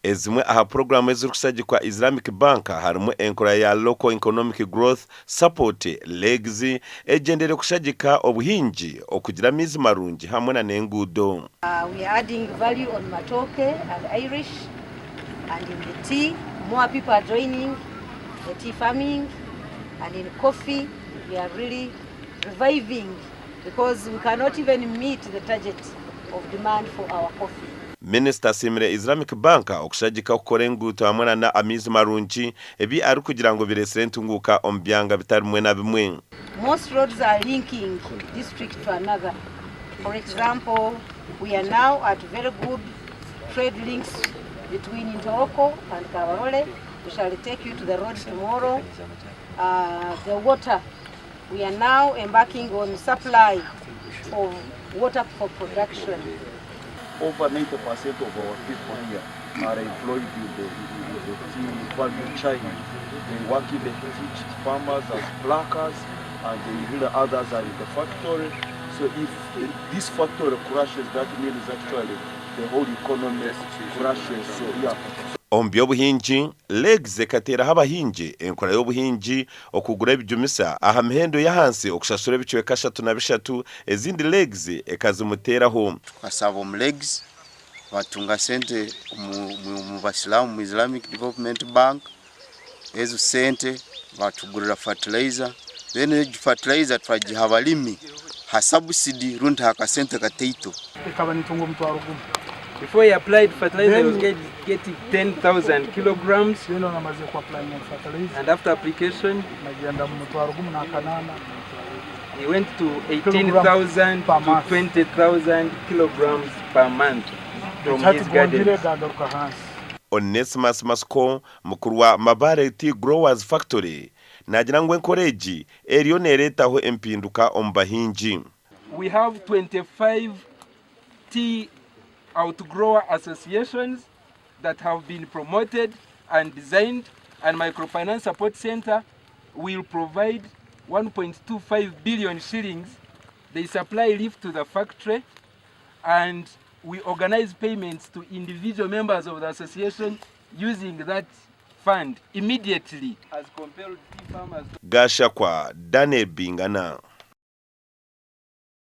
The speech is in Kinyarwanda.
ezimwe aha program ezirukusagikwa Islamic Bank harimo enkora ya local economic growth support legs egendere kushagika obuhinji okugira mizi marungi hamwe na nengudo. We are adding value on matoke and Irish, and in the tea more people are joining the tea farming, and in coffee we are really reviving because we cannot even meet the target of demand for our coffee. Minister Simire Islamic Bank okushagika okora enguto hamwe na amizi marungi ebi ari kugira ngo biresere ntunguka ombyanga bitarimwe na bimwe. Most roads are linking district to another. For example, we are now at very good trade links between Intoroko and Kabarole. We shall take you to the road tomorrow. The water, we are now embarking on supply of water for production. Over 90% of our people here are employed in the tea value chain. They work in the teach farmers as pluckers, and the others are in the factory. So if this factory crashes, that means actually the whole economy crashes. So yeah. Ombyo buhinji legs ekatera habahinji enkora yo buhinji okugura bijumisa aha mihendo ya hansi okushasura biciwe kashatu na bishatu ezindi legs ekazimuteraho. Twasaba legs batunga sente mu basilamu mu Islamic Development Bank ezo sente batugurira fertilizer, then fertilizer twagiha abalimi ha subsidy runta hakasente kateito ikaba nitungo mtwaro gumu. Before he applied fertilizer, he was getting 10,000 kilograms. And after application, he went to 18,000 to 20,000 kilograms per month from his garden. Onesimus Masko mukuru wa Mabare Tea Growers Factory nagira ngo encourage eriyo neretaho empinduka ombahinji. We have 25 tea outgrower associations that have been promoted and designed, and Microfinance Support Center will provide 1.25 billion shillings. They supply leaf to the factory, and we organize payments to individual members of the association using that fund immediately as compared to farmers. Gasha kwa Daniel Bingana.